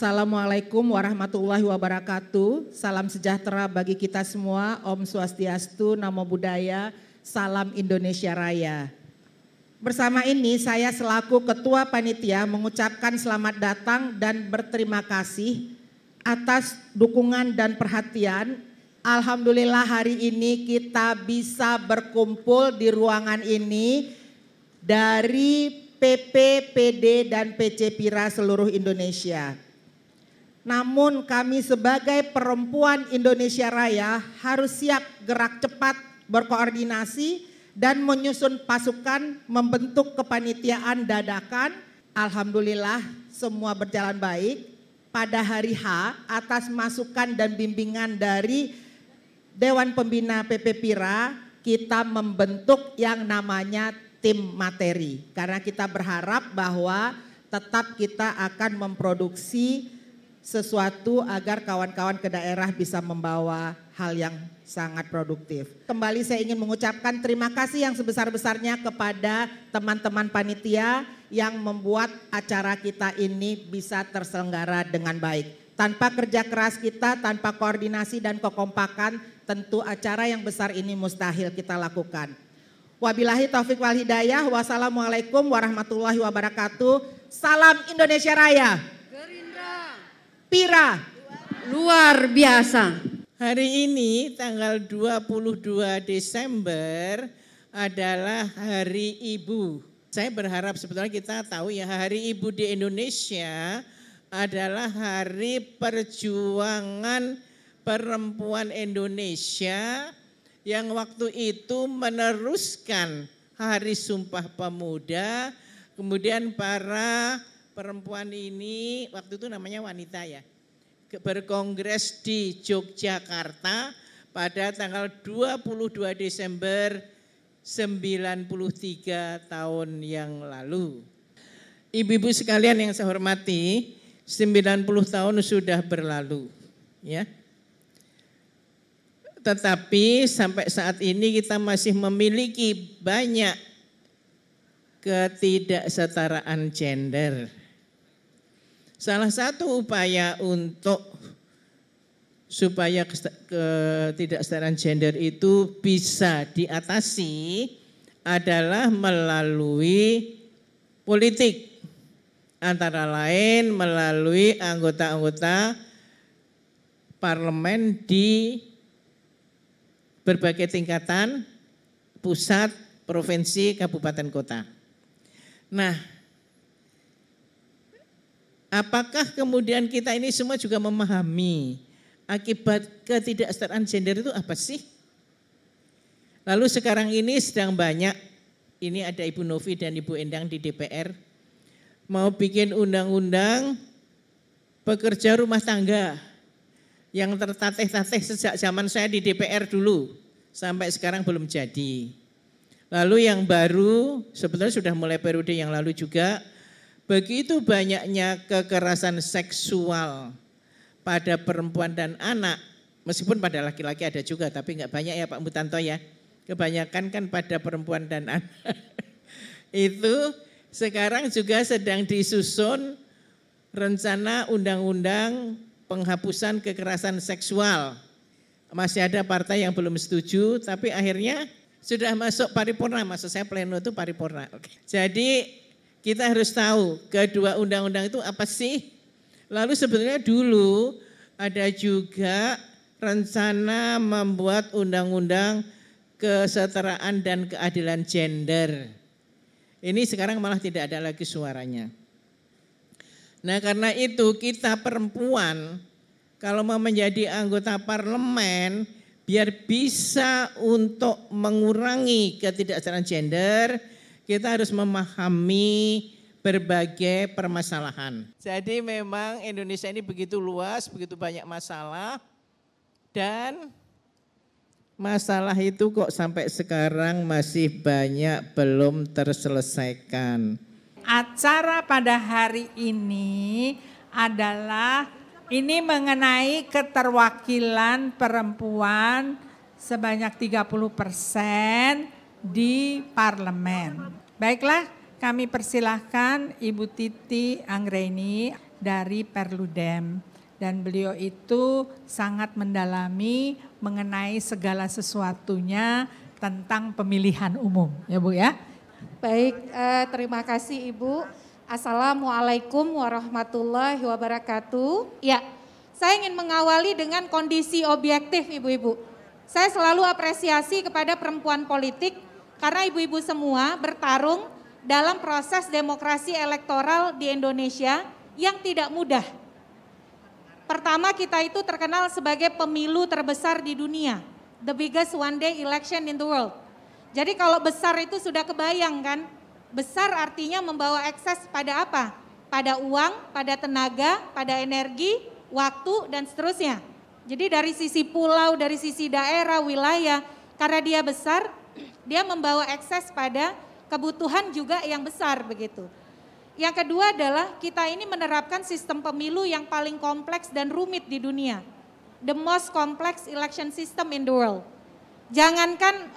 Assalamualaikum warahmatullahi wabarakatuh. Salam sejahtera bagi kita semua. Om Swastiastu, Namo Buddhaya, Salam Indonesia Raya. Bersama ini saya selaku Ketua Panitia mengucapkan selamat datang dan berterima kasih atas dukungan dan perhatian. Alhamdulillah hari ini kita bisa berkumpul di ruangan ini dari PP, PD, dan PC Pira seluruh Indonesia. Namun kami sebagai perempuan Indonesia Raya harus siap gerak cepat, berkoordinasi, dan menyusun pasukan membentuk kepanitiaan dadakan. Alhamdulillah semua berjalan baik. Pada hari H atas masukan dan bimbingan dari Dewan Pembina PP Pira, kita membentuk yang namanya tim materi, karena kita berharap bahwa tetap kita akan memproduksi sesuatu agar kawan-kawan ke daerah bisa membawa hal yang sangat produktif. Kembali saya ingin mengucapkan terima kasih yang sebesar-besarnya kepada teman-teman panitia yang membuat acara kita ini bisa terselenggara dengan baik. Tanpa kerja keras kita, tanpa koordinasi dan kekompakan, tentu acara yang besar ini mustahil kita lakukan. Wabillahi taufik wal hidayah. Wassalamualaikum warahmatullahi wabarakatuh. Salam Indonesia Raya. Gerindra. Pira. Luar biasa. Hari ini tanggal 22 Desember adalah Hari Ibu. Saya berharap sebetulnya kita tahu ya, Hari Ibu di Indonesia adalah hari perjuangan perempuan Indonesia yang waktu itu meneruskan Hari Sumpah Pemuda, kemudian para perempuan ini waktu itu namanya wanita ya, berkongres di Yogyakarta pada tanggal 22 Desember 93 tahun yang lalu. Ibu-ibu sekalian yang saya hormati, 90 tahun sudah berlalu ya. Tetapi sampai saat ini kita masih memiliki banyak ketidaksetaraan gender. Salah satu upaya untuk supaya ketidaksetaraan gender itu bisa diatasi adalah melalui politik. Antara lain melalui anggota-anggota parlemen di berbagai tingkatan, pusat, provinsi, kabupaten, kota. Nah, apakah kemudian kita ini semua juga memahami akibat ketidaksetaraan gender itu apa sih? Lalu sekarang ini sedang banyak, ini ada Ibu Novi dan Ibu Endang di DPR, mau bikin undang-undang pekerja rumah tangga yang tertatih-tatih sejak zaman saya di DPR dulu sampai sekarang belum jadi. Lalu yang baru sebetulnya sudah mulai periode yang lalu juga, begitu banyaknya kekerasan seksual pada perempuan dan anak, meskipun pada laki-laki ada juga tapi enggak banyak ya Pak Mutanto ya, kebanyakan kan pada perempuan dan anak. Itu sekarang juga sedang disusun rencana undang-undang penghapusan kekerasan seksual. Masih ada partai yang belum setuju, tapi akhirnya sudah masuk paripurna. Maksud saya pleno itu paripurna. Oke. Jadi kita harus tahu kedua undang-undang itu apa sih. Lalu sebetulnya dulu ada juga rencana membuat undang-undang kesetaraan dan keadilan gender. Ini sekarang malah tidak ada lagi suaranya. Nah karena itu kita perempuan kalau mau menjadi anggota parlemen biar bisa untuk mengurangi ketidaksetaraan gender, kita harus memahami berbagai permasalahan. Jadi memang Indonesia ini begitu luas, begitu banyak masalah dan masalah itu kok sampai sekarang masih banyak belum terselesaikan. Acara pada hari ini adalah ini mengenai keterwakilan perempuan sebanyak 30% di parlemen. Baiklah, kami persilahkan Ibu Titi Anggraini dari Perludem. Dan beliau itu sangat mendalami mengenai segala sesuatunya tentang pemilihan umum, ya Bu ya. Baik, terima kasih Ibu. Assalamualaikum warahmatullahi wabarakatuh. Ya, saya ingin mengawali dengan kondisi objektif Ibu-Ibu. Saya selalu apresiasi kepada perempuan politik karena ibu-ibu semua bertarung dalam proses demokrasi elektoral di Indonesia yang tidak mudah. Pertama, kita itu terkenal sebagai pemilu terbesar di dunia, the biggest one day election in the world. Jadi kalau besar itu sudah kebayang kan, besar artinya membawa ekses pada apa? Pada uang, pada tenaga, pada energi, waktu dan seterusnya. Jadi dari sisi pulau, dari sisi daerah, wilayah, karena dia besar, dia membawa ekses pada kebutuhan juga yang besar begitu. Yang kedua adalah kita ini menerapkan sistem pemilu yang paling kompleks dan rumit di dunia. The most complex election system in the world. Jangankan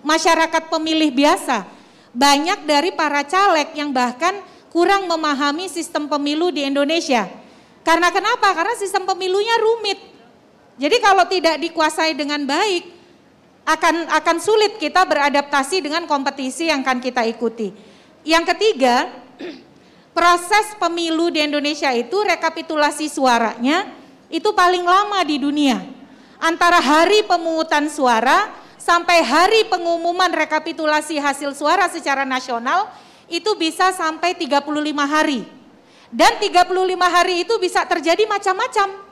masyarakat pemilih biasa, banyak dari para caleg yang bahkan kurang memahami sistem pemilu di Indonesia. Karena kenapa? Karena sistem pemilunya rumit. Jadi kalau tidak dikuasai dengan baik, akan sulit kita beradaptasi dengan kompetisi yang akan kita ikuti. Yang ketiga, proses pemilu di Indonesia itu rekapitulasi suaranya itu paling lama di dunia. Antara hari pemungutan suara sampai hari pengumuman rekapitulasi hasil suara secara nasional itu bisa sampai 35 hari. Dan 35 hari itu bisa terjadi macam-macam.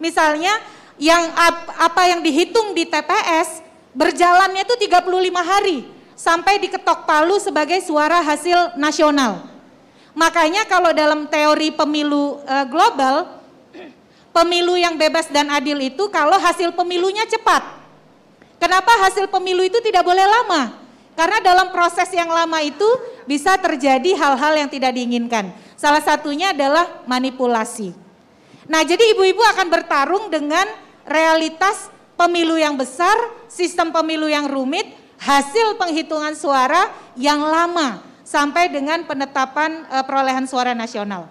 Misalnya apa yang dihitung di TPS berjalannya itu 35 hari. Sampai diketok palu sebagai suara hasil nasional. Makanya kalau dalam teori pemilu global, pemilu yang bebas dan adil itu kalau hasil pemilunya cepat. Kenapa hasil pemilu itu tidak boleh lama? Karena dalam proses yang lama itu bisa terjadi hal-hal yang tidak diinginkan. Salah satunya adalah manipulasi. Nah, jadi ibu-ibu akan bertarung dengan realitas pemilu yang besar, sistem pemilu yang rumit, hasil penghitungan suara yang lama sampai dengan penetapan perolehan suara nasional.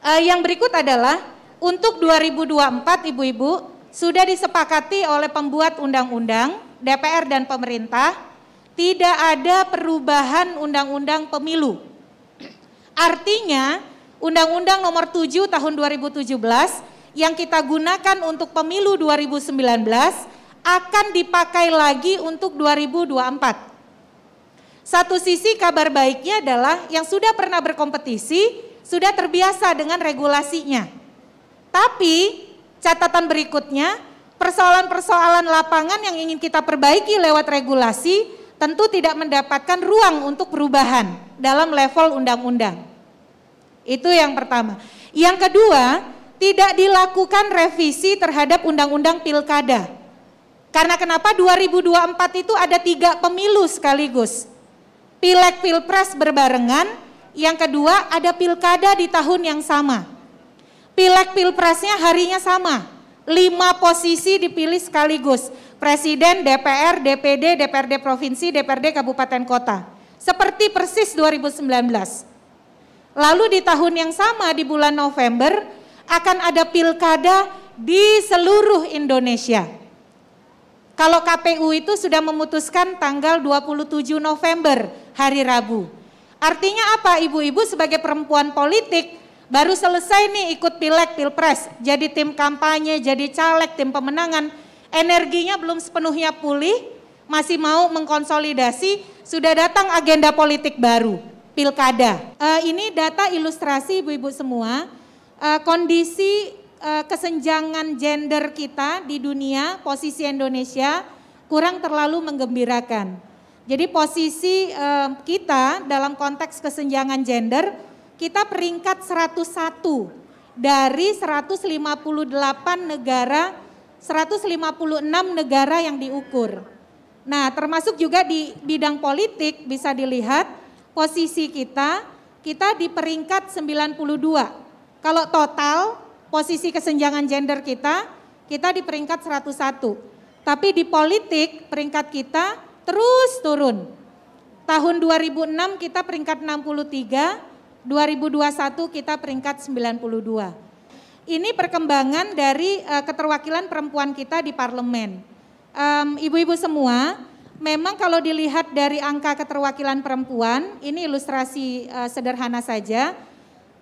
Yang berikut adalah untuk 2024 ibu-ibu sudah disepakati oleh pembuat undang-undang, DPR dan pemerintah, tidak ada perubahan undang-undang pemilu. Artinya Undang-Undang nomor 7 tahun 2017 yang kita gunakan untuk pemilu 2019 akan dipakai lagi untuk 2024. Satu sisi kabar baiknya adalah yang sudah pernah berkompetisi sudah terbiasa dengan regulasinya. Tapi catatan berikutnya, persoalan-persoalan lapangan yang ingin kita perbaiki lewat regulasi tentu tidak mendapatkan ruang untuk perubahan dalam level undang-undang. Itu yang pertama. Yang kedua, tidak dilakukan revisi terhadap undang-undang pilkada. Karena kenapa 2024 itu ada 3 pemilu sekaligus. Pileg pilpres berbarengan, yang kedua ada pilkada di tahun yang sama. Pileg pilpresnya harinya sama, 5 posisi dipilih sekaligus. Presiden, DPR, DPD, DPRD Provinsi, DPRD Kabupaten Kota. Seperti persis 2019. Lalu di tahun yang sama di bulan November akan ada pilkada di seluruh Indonesia. Kalau KPU itu sudah memutuskan tanggal 27 November, hari Rabu. Artinya apa ibu-ibu sebagai perempuan politik baru selesai nih ikut pileg pilpres, jadi tim kampanye, jadi caleg, tim pemenangan, energinya belum sepenuhnya pulih, masih mau mengkonsolidasi, sudah datang agenda politik baru, pilkada. Ini data ilustrasi ibu-ibu semua, kondisi kesenjangan gender kita di dunia, posisi Indonesia kurang terlalu menggembirakan. Jadi posisi kita dalam konteks kesenjangan gender, kita peringkat 101 dari 158 negara, 156 negara yang diukur. Nah, termasuk juga di bidang politik bisa dilihat posisi kita di peringkat 92. Kalau total posisi kesenjangan gender kita di peringkat 101. Tapi di politik peringkat kita terus turun. Tahun 2006 kita peringkat 63, 2021 kita peringkat 92. Ini perkembangan dari keterwakilan perempuan kita di parlemen. Ibu-ibu semua, memang kalau dilihat dari angka keterwakilan perempuan, ini ilustrasi sederhana saja.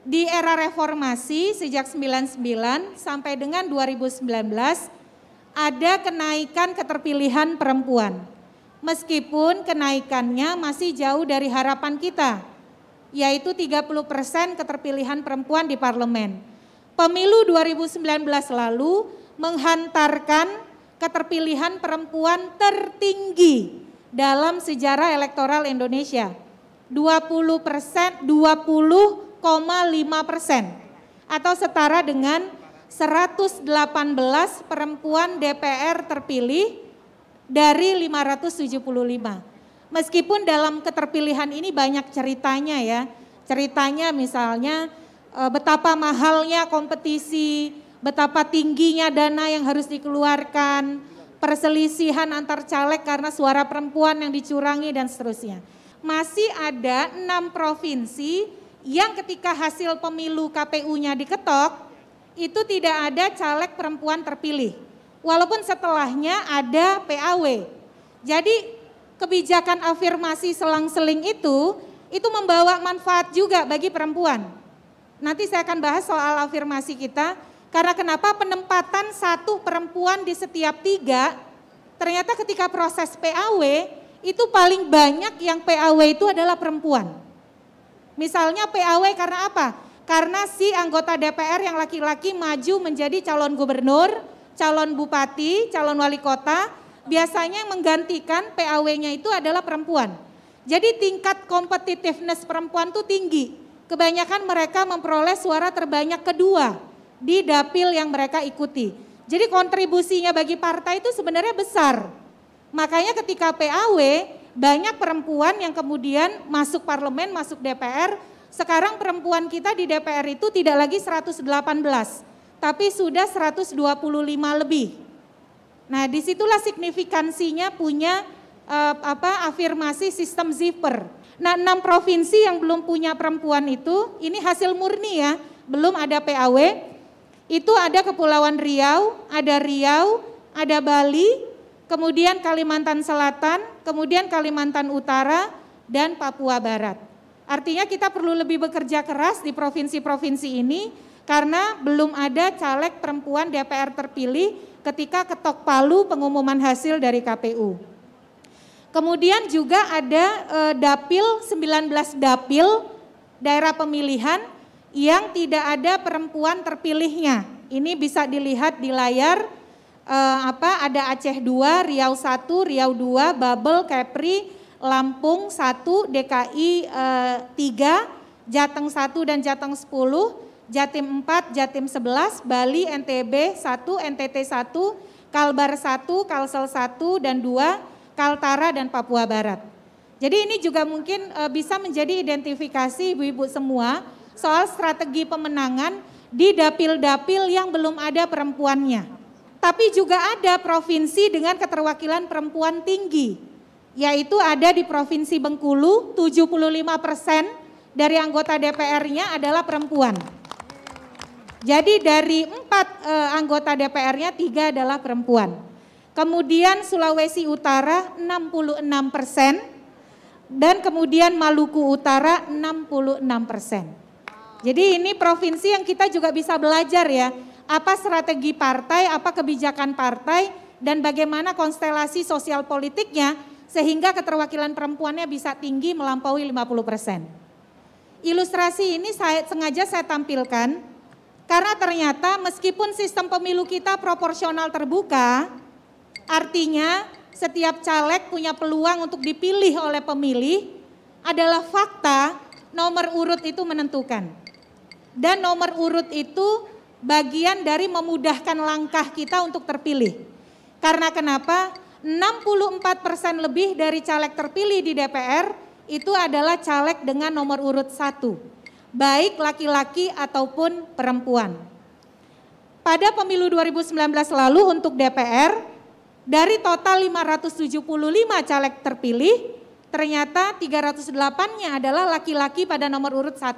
Di era reformasi sejak 99 sampai dengan 2019 ada kenaikan keterpilihan perempuan. Meskipun kenaikannya masih jauh dari harapan kita, yaitu 30% keterpilihan perempuan di parlemen. Pemilu 2019 lalu menghantarkan keterpilihan perempuan tertinggi dalam sejarah elektoral Indonesia. 20,5% atau setara dengan 118 perempuan DPR terpilih dari 575. Meskipun dalam keterpilihan ini banyak ceritanya ya. Ceritanya misalnya betapa mahalnya kompetisi, betapa tingginya dana yang harus dikeluarkan, perselisihan antar caleg karena suara perempuan yang dicurangi dan seterusnya. Masih ada 6 provinsi yang ketika hasil pemilu KPU-nya diketok, itu tidak ada caleg perempuan terpilih. Walaupun setelahnya ada PAW. Jadi kebijakan afirmasi selang-seling itu membawa manfaat juga bagi perempuan. Nanti saya akan bahas soal afirmasi kita, karena kenapa penempatan 1 perempuan di setiap 3, ternyata ketika proses PAW, itu paling banyak yang PAW itu adalah perempuan. Misalnya PAW karena apa? Karena si anggota DPR yang laki-laki maju menjadi calon gubernur, calon bupati, calon wali kota, biasanya yang menggantikan PAW-nya itu adalah perempuan. Jadi tingkat competitiveness perempuan itu tinggi. Kebanyakan mereka memperoleh suara terbanyak kedua di dapil yang mereka ikuti. Jadi kontribusinya bagi partai itu sebenarnya besar. Makanya ketika PAW banyak perempuan yang kemudian masuk parlemen, masuk DPR. Sekarang perempuan kita di DPR itu tidak lagi 118, tapi sudah 125 lebih. Nah disitulah signifikansinya punya afirmasi sistem zipper. Nah 6 provinsi yang belum punya perempuan itu, ini hasil murni ya, belum ada PAW, itu ada Kepulauan Riau, ada Bali, kemudian Kalimantan Selatan, kemudian Kalimantan Utara, dan Papua Barat. Artinya kita perlu lebih bekerja keras di provinsi-provinsi ini, karena belum ada caleg perempuan DPR terpilih ketika ketok palu pengumuman hasil dari KPU. Kemudian juga ada dapil, 19 dapil daerah pemilihan yang tidak ada perempuan terpilihnya. Ini bisa dilihat di layar, ada Aceh 2, Riau 1, Riau 2, Babel, Kepri, Lampung 1, DKI 3, Jateng 1 dan Jateng 10, Jatim 4, Jatim 11, Bali, NTB 1, NTT 1, Kalbar 1, Kalsel 1 dan 2, Kaltara dan Papua Barat. Jadi ini juga mungkin bisa menjadi identifikasi ibu-ibu semua soal strategi pemenangan di dapil-dapil yang belum ada perempuannya. Tapi juga ada provinsi dengan keterwakilan perempuan tinggi, yaitu ada di Provinsi Bengkulu, 75% dari anggota DPR-nya adalah perempuan. Jadi dari 4 anggota DPR-nya 3 adalah perempuan. Kemudian Sulawesi Utara 66% dan kemudian Maluku Utara 66%. Jadi ini provinsi yang kita juga bisa belajar ya, apa strategi partai, apa kebijakan partai, dan bagaimana konstelasi sosial politiknya sehingga keterwakilan perempuannya bisa tinggi melampaui 50%. Ilustrasi ini sengaja saya tampilkan karena ternyata meskipun sistem pemilu kita proporsional terbuka, artinya setiap caleg punya peluang untuk dipilih oleh pemilih, adalah fakta nomor urut itu menentukan. Dan nomor urut itu bagian dari memudahkan langkah kita untuk terpilih. Karena kenapa? 64% lebih dari caleg terpilih di DPR itu adalah caleg dengan nomor urut 1. Baik laki-laki ataupun perempuan. Pada pemilu 2019 lalu untuk DPR, dari total 575 caleg terpilih, ternyata 308-nya adalah laki-laki pada nomor urut 1.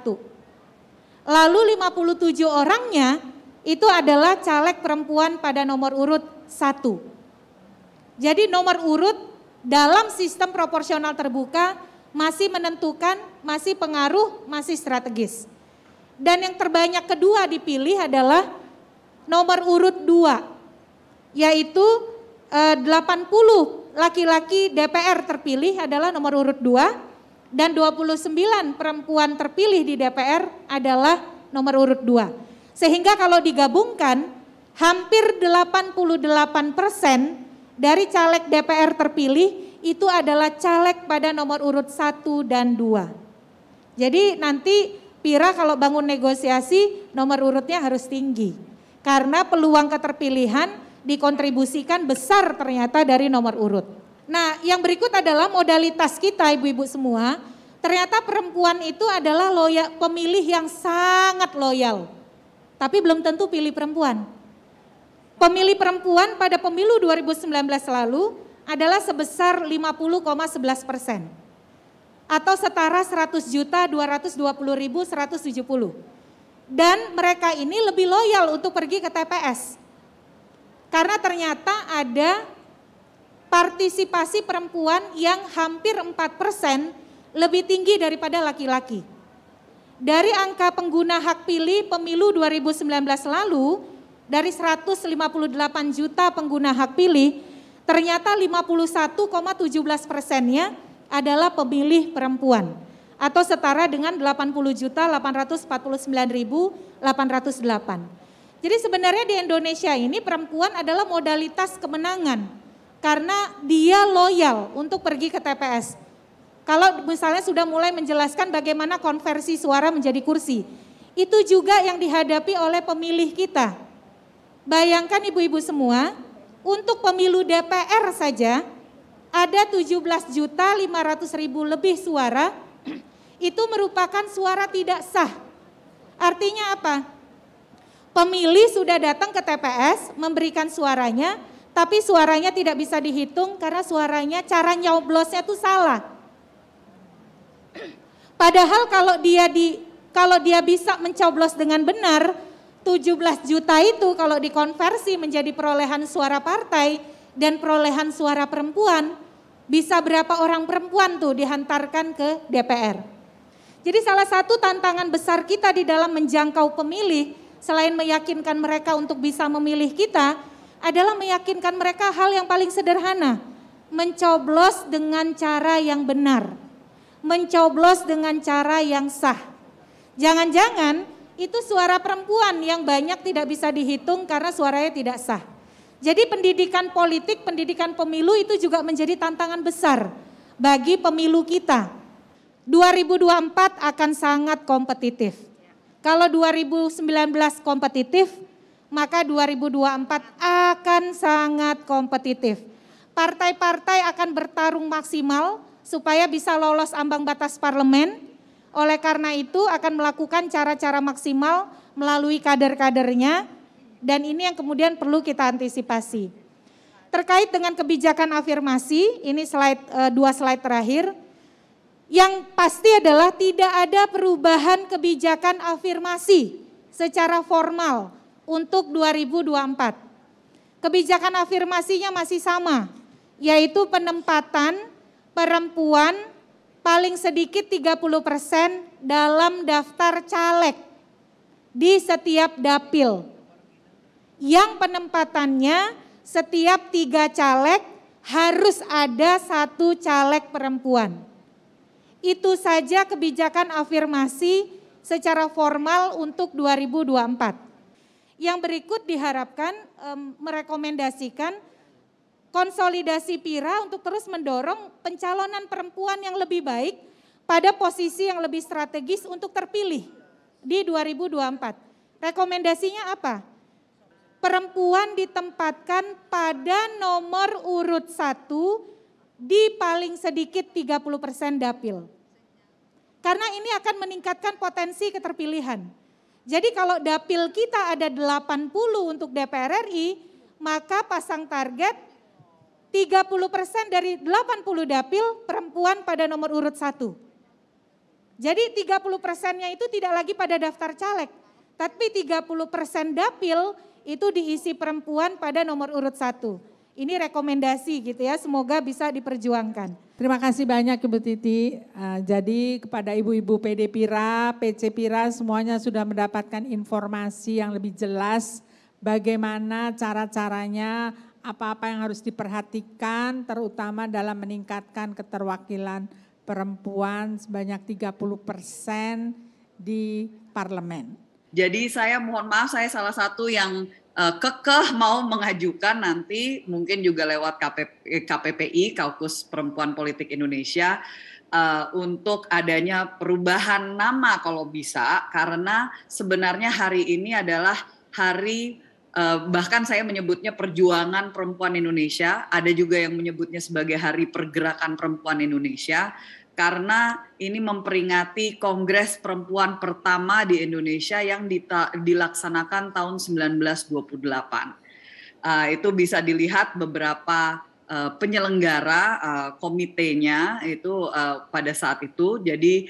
Lalu 57 orangnya itu adalah caleg perempuan pada nomor urut 1. Jadi nomor urut dalam sistem proporsional terbuka masih menentukan, masih pengaruh, masih strategis. Dan yang terbanyak kedua dipilih adalah nomor urut 2, yaitu 80 laki-laki DPR terpilih adalah nomor urut 2 dan 29 perempuan terpilih di DPR adalah nomor urut 2. Sehingga kalau digabungkan hampir 88% dari caleg DPR terpilih itu adalah caleg pada nomor urut 1 dan 2. Jadi nanti Pira kalau bangun negosiasi nomor urutnya harus tinggi. Karena peluang keterpilihan dikontribusikan besar ternyata dari nomor urut. Nah yang berikut adalah modalitas kita ibu-ibu semua. Ternyata perempuan itu adalah pemilih yang sangat loyal. Tapi belum tentu pilih perempuan. Pemilih perempuan pada pemilu 2019 lalu adalah sebesar 50,11%. Atau setara 100.220.170. Dan mereka ini lebih loyal untuk pergi ke TPS. Karena ternyata ada partisipasi perempuan yang hampir 4% lebih tinggi daripada laki-laki. Dari angka pengguna hak pilih pemilu 2019 lalu, dari 158 juta pengguna hak pilih, ternyata 51,17%-nya adalah pemilih perempuan atau setara dengan 80.849.808. Jadi sebenarnya di Indonesia ini perempuan adalah modalitas kemenangan karena dia loyal untuk pergi ke TPS. Kalau misalnya sudah mulai menjelaskan bagaimana konversi suara menjadi kursi, itu juga yang dihadapi oleh pemilih kita. Bayangkan ibu-ibu semua, untuk pemilu DPR saja ada 17.500.000 lebih suara, itu merupakan suara tidak sah. Artinya apa? Pemilih sudah datang ke TPS memberikan suaranya, tapi suaranya tidak bisa dihitung karena suaranya cara nyoblosnya itu salah. Padahal kalau dia bisa mencoblos dengan benar, 17 juta itu kalau dikonversi menjadi perolehan suara partai dan perolehan suara perempuan, bisa berapa orang perempuan tuh dihantarkan ke DPR. Jadi salah satu tantangan besar kita di dalam menjangkau pemilih, selain meyakinkan mereka untuk bisa memilih kita, adalah meyakinkan mereka hal yang paling sederhana, mencoblos dengan cara yang benar, mencoblos dengan cara yang sah. Jangan-jangan itu suara perempuan yang banyak tidak bisa dihitung karena suaranya tidak sah. Jadi pendidikan politik, pendidikan pemilu itu juga menjadi tantangan besar bagi pemilu kita. 2024 akan sangat kompetitif. Kalau 2019 kompetitif, maka 2024 akan sangat kompetitif. Partai-partai akan bertarung maksimal supaya bisa lolos ambang batas parlemen. Oleh karena itu akan melakukan cara-cara maksimal melalui kader-kadernya, dan ini yang kemudian perlu kita antisipasi. Terkait dengan kebijakan afirmasi, ini dua slide terakhir. Yang pasti adalah tidak ada perubahan kebijakan afirmasi secara formal untuk 2024. Kebijakan afirmasinya masih sama, yaitu penempatan perempuan paling sedikit 30% dalam daftar caleg di setiap dapil. Yang penempatannya setiap 3 caleg harus ada 1 caleg perempuan. Itu saja kebijakan afirmasi secara formal untuk 2024. Yang berikut diharapkan merekomendasikan konsolidasi PIRA untuk terus mendorong pencalonan perempuan yang lebih baik pada posisi yang lebih strategis untuk terpilih di 2024. Rekomendasinya apa? Perempuan ditempatkan pada nomor urut 1 di paling sedikit 30% dapil. Karena ini akan meningkatkan potensi keterpilihan. Jadi kalau dapil kita ada 80 untuk DPR RI, maka pasang target 30% dari 80 dapil perempuan pada nomor urut 1. Jadi 30%-nya itu tidak lagi pada daftar caleg, tapi 30% dapil itu diisi perempuan pada nomor urut 1. Ini rekomendasi gitu ya, semoga bisa diperjuangkan. Terima kasih banyak Ibu Titi. Jadi kepada ibu-ibu PD Pira, PC Pira semuanya sudah mendapatkan informasi yang lebih jelas bagaimana cara-caranya, apa-apa yang harus diperhatikan terutama dalam meningkatkan keterwakilan perempuan sebanyak 30% di parlemen. Jadi saya mohon maaf, saya salah satu yang kekeh mau mengajukan nanti mungkin juga lewat KPPI, Kaukus Perempuan Politik Indonesia, untuk adanya perubahan nama kalau bisa, karena sebenarnya hari ini adalah hari, bahkan saya menyebutnya perjuangan perempuan Indonesia, ada juga yang menyebutnya sebagai hari pergerakan perempuan Indonesia, karena ini memperingati Kongres Perempuan pertama di Indonesia yang dilaksanakan tahun 1928. Itu bisa dilihat beberapa penyelenggara komitenya itu pada saat itu, jadi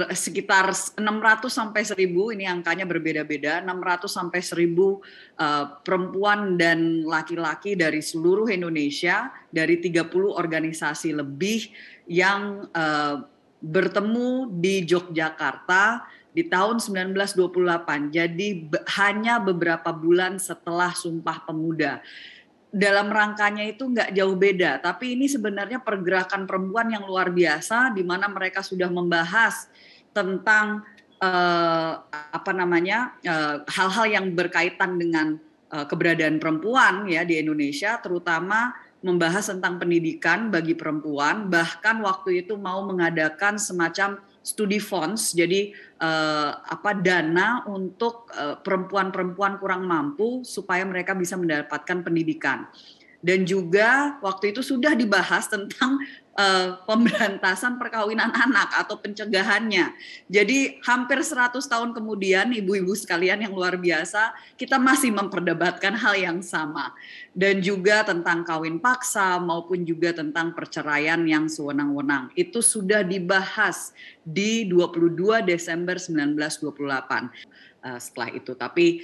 sekitar 600 sampai 1000, ini angkanya berbeda-beda, 600 sampai 1000 perempuan dan laki-laki dari seluruh Indonesia, dari 30 organisasi lebih yang bertemu di Yogyakarta di tahun 1928. Jadi hanya beberapa bulan setelah Sumpah Pemuda. Dalam rangkanya itu nggak jauh beda, tapi ini sebenarnya pergerakan perempuan yang luar biasa, di mana mereka sudah membahas tentang hal-hal yang berkaitan dengan keberadaan perempuan ya di Indonesia, terutama membahas tentang pendidikan bagi perempuan, bahkan waktu itu mau mengadakan semacam studi funds, jadi dana untuk perempuan-perempuan kurang mampu supaya mereka bisa mendapatkan pendidikan. Dan juga waktu itu sudah dibahas tentang pemberantasan perkawinan anak atau pencegahannya. Jadi hampir 100 tahun kemudian, ibu-ibu sekalian yang luar biasa, kita masih memperdebatkan hal yang sama. Dan juga tentang kawin paksa maupun juga tentang perceraian yang sewenang-wenang. Itu sudah dibahas di 22 Desember 1928. Setelah itu, tapi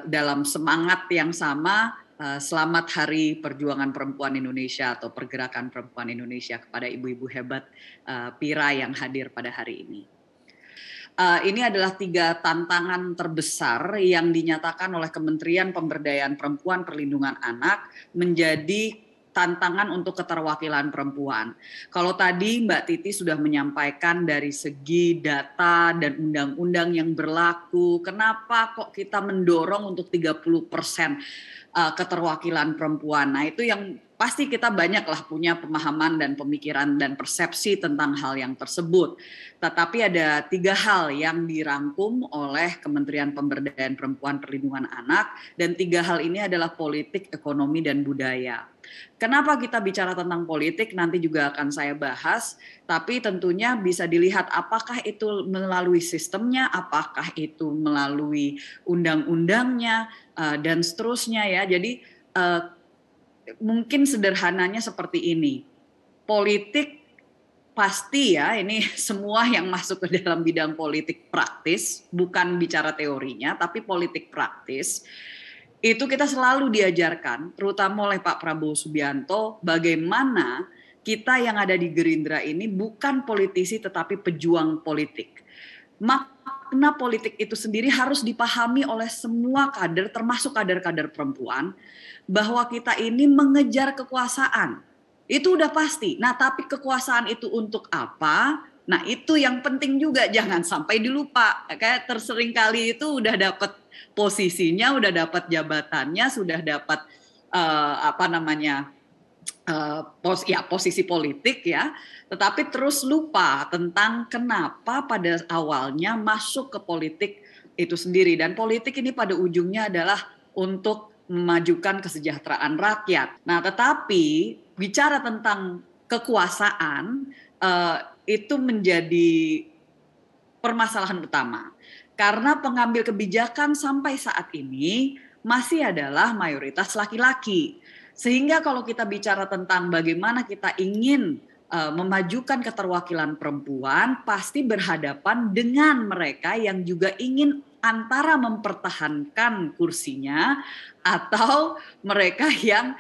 dalam semangat yang sama, selamat Hari Perjuangan Perempuan Indonesia atau Pergerakan Perempuan Indonesia kepada ibu-ibu hebat Pira yang hadir pada hari ini. Ini adalah 3 tantangan terbesar yang dinyatakan oleh Kementerian Pemberdayaan Perempuan Perlindungan Anak menjadi tantangan untuk keterwakilan perempuan. Kalau tadi Mbak Titi sudah menyampaikan dari segi data dan undang-undang yang berlaku, kenapa kok kita mendorong untuk 30% keterwakilan perempuan. Nah itu yang pasti kita banyaklah punya pemahaman dan pemikiran dan persepsi tentang hal yang tersebut. Tetapi ada 3 hal yang dirangkum oleh Kementerian Pemberdayaan Perempuan Perlindungan Anak, dan 3 hal ini adalah politik, ekonomi, dan budaya. Kenapa kita bicara tentang politik nanti juga akan saya bahas, tapi tentunya bisa dilihat apakah itu melalui sistemnya, apakah itu melalui undang-undangnya, dan seterusnya ya. Jadi mungkin sederhananya seperti ini, politik pasti ya, ini semua yang masuk ke dalam bidang politik praktis, bukan bicara teorinya, tapi politik praktis, itu kita selalu diajarkan, terutama oleh Pak Prabowo Subianto, bagaimana kita yang ada di Gerindra ini bukan politisi tetapi pejuang politik. Makna politik itu sendiri harus dipahami oleh semua kader, termasuk kader-kader perempuan, bahwa kita ini mengejar kekuasaan. Itu udah pasti. Nah, tapi kekuasaan itu untuk apa? Nah, itu yang penting juga, jangan sampai dilupa. Kayak terseringkali itu udah dapat posisinya, udah dapat jabatannya, sudah dapat posisi politik ya, tetapi terus lupa tentang kenapa pada awalnya masuk ke politik itu sendiri. Dan politik ini pada ujungnya adalah untuk memajukan kesejahteraan rakyat. Nah, tetapi bicara tentang kekuasaan itu menjadi permasalahan utama. Karena pengambil kebijakan sampai saat ini masih adalah mayoritas laki-laki. Sehingga kalau kita bicara tentang bagaimana kita ingin memajukan keterwakilan perempuan, pasti berhadapan dengan mereka yang juga ingin antara mempertahankan kursinya atau mereka yang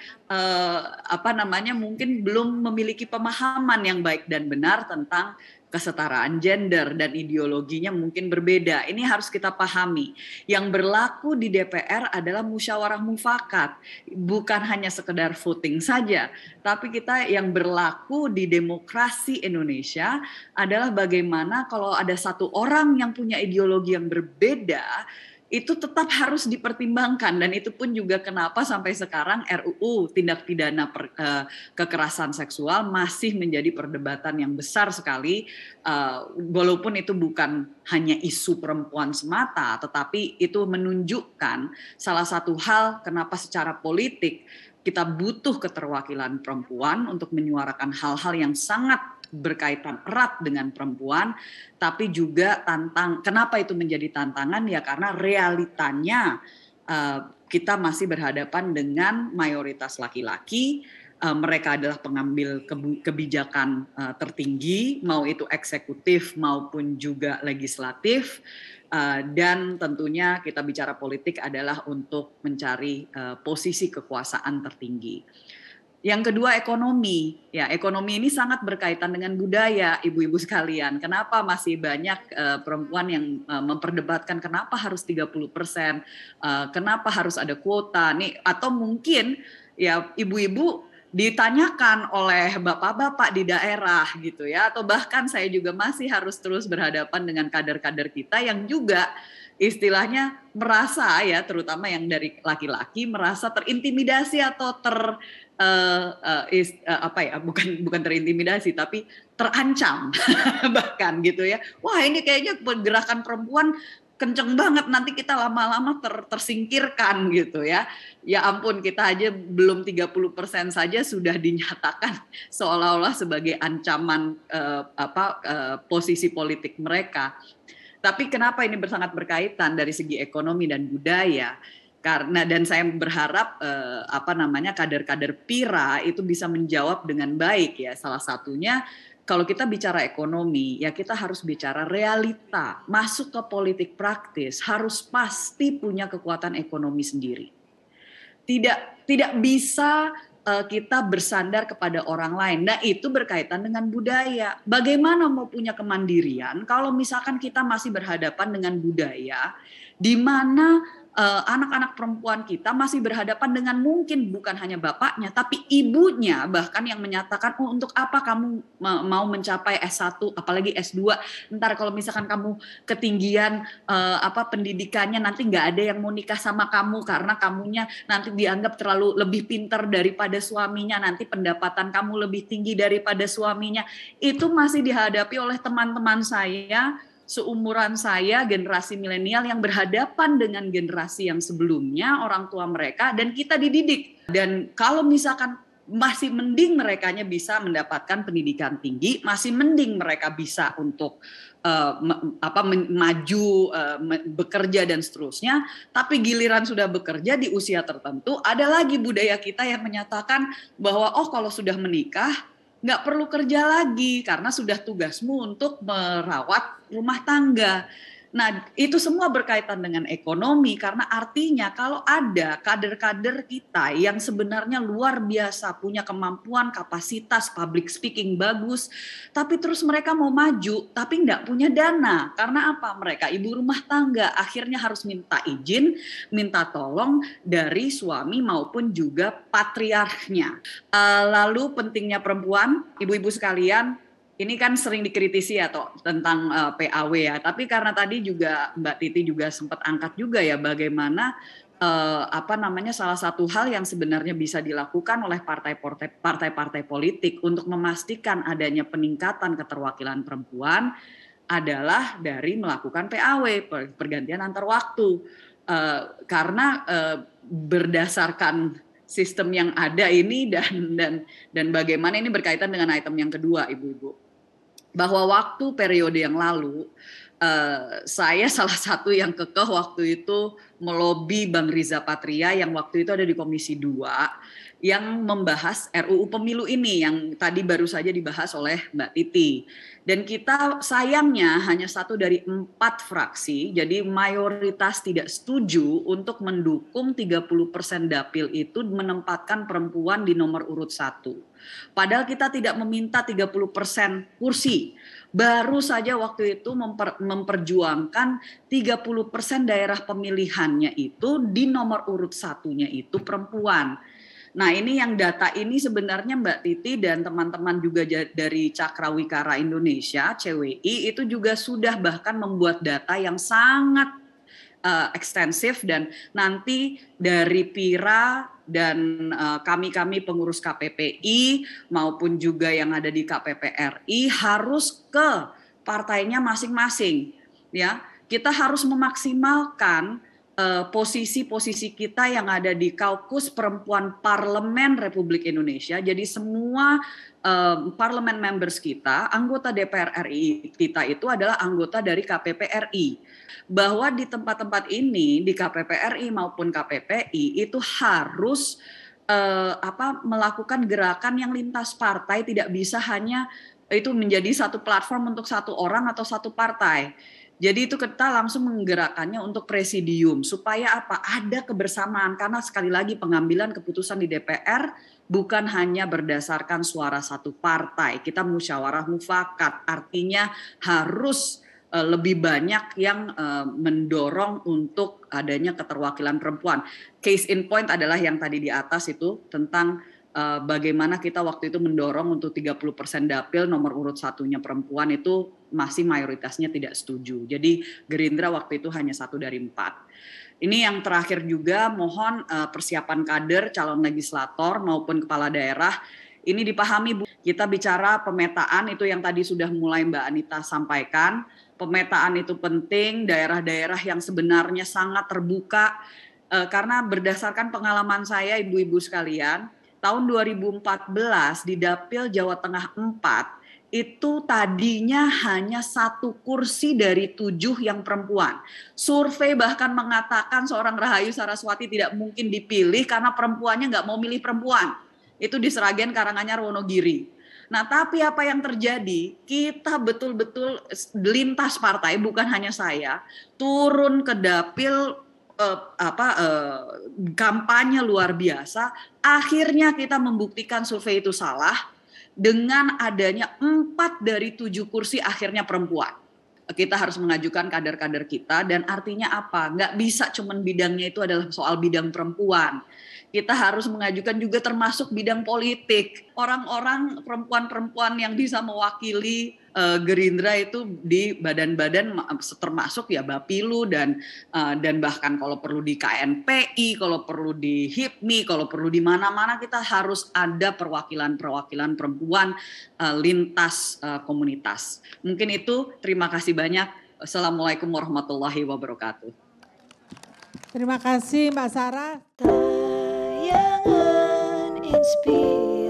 mungkin belum memiliki pemahaman yang baik dan benar tentang kesetaraan gender dan ideologinya mungkin berbeda. Ini harus kita pahami. Yang berlaku di DPR adalah musyawarah mufakat, bukan hanya sekedar voting saja, tapi kita yang berlaku di demokrasi Indonesia adalah bagaimana kalau ada satu orang yang punya ideologi yang berbeda, itu tetap harus dipertimbangkan, dan itu pun juga kenapa sampai sekarang RUU tindak pidana kekerasan seksual masih menjadi perdebatan yang besar sekali, walaupun itu bukan hanya isu perempuan semata, tetapi itu menunjukkan salah satu hal kenapa secara politik kita butuh keterwakilan perempuan untuk menyuarakan hal-hal yang sangat berkaitan erat dengan perempuan, tapi juga kenapa itu menjadi tantangan, ya karena realitanya kita masih berhadapan dengan mayoritas laki-laki, mereka adalah pengambil kebijakan tertinggi, mau itu eksekutif maupun juga legislatif, dan tentunya kita bicara politik adalah untuk mencari posisi kekuasaan tertinggi. Yang kedua ekonomi, ya ekonomi ini sangat berkaitan dengan budaya, ibu-ibu sekalian. Kenapa masih banyak perempuan yang memperdebatkan kenapa harus 30%, kenapa harus ada kuota nih, atau mungkin ya ibu-ibu ditanyakan oleh bapak-bapak di daerah gitu ya, atau bahkan saya juga masih harus terus berhadapan dengan kader-kader kita yang juga istilahnya merasa ya, terutama yang dari laki-laki merasa terintimidasi atau bukan terintimidasi tapi terancam bahkan gitu ya. Wah, ini kayaknya pergerakan perempuan kenceng banget, nanti kita lama-lama tersingkirkan gitu ya. Ya ampun, kita aja belum 30% saja sudah dinyatakan seolah-olah sebagai ancaman posisi politik mereka. Tapi kenapa ini sangat berkaitan dari segi ekonomi dan budaya? Dan saya berharap kader-kader PIRA itu bisa menjawab dengan baik ya. Salah satunya kalau kita bicara ekonomi ya kita harus bicara realita. Masuk ke politik praktis harus pasti punya kekuatan ekonomi sendiri. Tidak bisa kita bersandar kepada orang lain. Nah, itu berkaitan dengan budaya. Bagaimana mau punya kemandirian kalau misalkan kita masih berhadapan dengan budaya di mana anak-anak perempuan kita masih berhadapan dengan mungkin bukan hanya bapaknya tapi ibunya bahkan yang menyatakan, oh untuk apa kamu mau mencapai S1 apalagi S2, ntar kalau misalkan kamu ketinggian pendidikannya nanti nggak ada yang mau nikah sama kamu karena kamunya nanti dianggap terlalu lebih pintar daripada suaminya, nanti pendapatan kamu lebih tinggi daripada suaminya. Itu masih dihadapi oleh teman-teman saya seumuran saya, generasi milenial yang berhadapan dengan generasi yang sebelumnya, orang tua mereka, dan kita dididik. Dan kalau misalkan masih mending merekanya bisa mendapatkan pendidikan tinggi, masih mending mereka bisa untuk maju, bekerja dan seterusnya, tapi giliran sudah bekerja di usia tertentu, ada lagi budaya kita yang menyatakan bahwa oh kalau sudah menikah, nggak perlu kerja lagi karena sudah tugasmu untuk merawat rumah tangga. Nah, itu semua berkaitan dengan ekonomi karena artinya kalau ada kader-kader kita yang sebenarnya luar biasa, punya kemampuan, kapasitas, public speaking bagus, tapi terus mereka mau maju tapi nggak punya dana. Karena apa? Mereka ibu rumah tangga, akhirnya harus minta izin, minta tolong dari suami maupun juga patriarknya. Lalu pentingnya perempuan, ibu-ibu sekalian, ini kan sering dikritisi atau tentang PAW ya, tapi karena tadi juga Mbak Titi juga sempat angkat juga ya bagaimana salah satu hal yang sebenarnya bisa dilakukan oleh partai-partai politik untuk memastikan adanya peningkatan keterwakilan perempuan adalah dari melakukan PAW, pergantian antar waktu, karena berdasarkan sistem yang ada ini dan bagaimana ini berkaitan dengan item yang kedua, ibu-ibu. Bahwa waktu periode yang lalu saya salah satu yang kekeh waktu itu melobi Bang Riza Patria yang waktu itu ada di Komisi 2 yang membahas RUU Pemilu ini yang tadi baru saja dibahas oleh Mbak Titi. Dan kita sayangnya hanya 1 dari 4 fraksi, jadi mayoritas tidak setuju untuk mendukung 30% dapil itu menempatkan perempuan di nomor urut 1. Padahal kita tidak meminta 30% kursi. Baru saja waktu itu memperjuangkan 30% daerah pemilihannya itu di nomor urut 1-nya itu perempuan. Nah ini yang data ini sebenarnya Mbak Titi dan teman-teman juga dari Cakrawikara Indonesia, CWI, itu juga sudah bahkan membuat data yang sangat ekstensif dan nanti dari PIRA dan kami pengurus KPPI maupun juga yang ada di KPP RI harus ke partainya masing-masing. Ya, kita harus memaksimalkan posisi-posisi kita yang ada di Kaukus Perempuan Parlemen Republik Indonesia. Jadi semua parlemen members kita, anggota DPR RI kita itu adalah anggota dari KPP RI. Bahwa di tempat-tempat ini, di KPP RI maupun KPPI itu harus melakukan gerakan yang lintas partai, tidak bisa hanya itu menjadi satu platform untuk satu orang atau satu partai. Jadi itu kita langsung menggerakkannya untuk presidium supaya apa? Ada kebersamaan karena sekali lagi pengambilan keputusan di DPR bukan hanya berdasarkan suara satu partai. Kita musyawarah mufakat, artinya harus lebih banyak yang mendorong untuk adanya keterwakilan perempuan. Case in point adalah yang tadi di atas itu tentang bagaimana kita waktu itu mendorong untuk 30% dapil nomor urut 1-nya perempuan itu masih mayoritasnya tidak setuju. Jadi Gerindra waktu itu hanya 1 dari 4. Ini yang terakhir juga mohon persiapan kader calon legislator maupun kepala daerah ini dipahami Bu. Kita bicara pemetaan itu yang tadi sudah mulai Mbak Anita sampaikan. Pemetaan itu penting, daerah-daerah yang sebenarnya sangat terbuka karena berdasarkan pengalaman saya ibu-ibu sekalian, tahun 2014 di Dapil Jawa Tengah 4 itu tadinya hanya 1 kursi dari 7 yang perempuan. Survei bahkan mengatakan seorang Rahayu Saraswati tidak mungkin dipilih karena perempuannya nggak mau milih perempuan. Itu di Sragen Karanganyar Wonogiri. Nah tapi apa yang terjadi, kita betul-betul lintas partai, bukan hanya saya, turun ke dapil kampanye luar biasa, akhirnya kita membuktikan survei itu salah dengan adanya 4 dari 7 kursi akhirnya perempuan. Kita harus mengajukan kader-kader kita dan artinya apa? Nggak bisa cuman bidangnya itu adalah soal bidang perempuan. Kita harus mengajukan juga termasuk bidang politik. Orang-orang perempuan-perempuan yang bisa mewakili Gerindra itu di badan-badan termasuk ya Bapilu dan bahkan kalau perlu di KNPI, kalau perlu di HIPMI, kalau perlu di mana-mana kita harus ada perwakilan-perwakilan perempuan lintas komunitas. Mungkin itu, terima kasih banyak. Assalamualaikum warahmatullahi wabarakatuh. Terima kasih Mbak Sarah. Tayangan Inspirasi.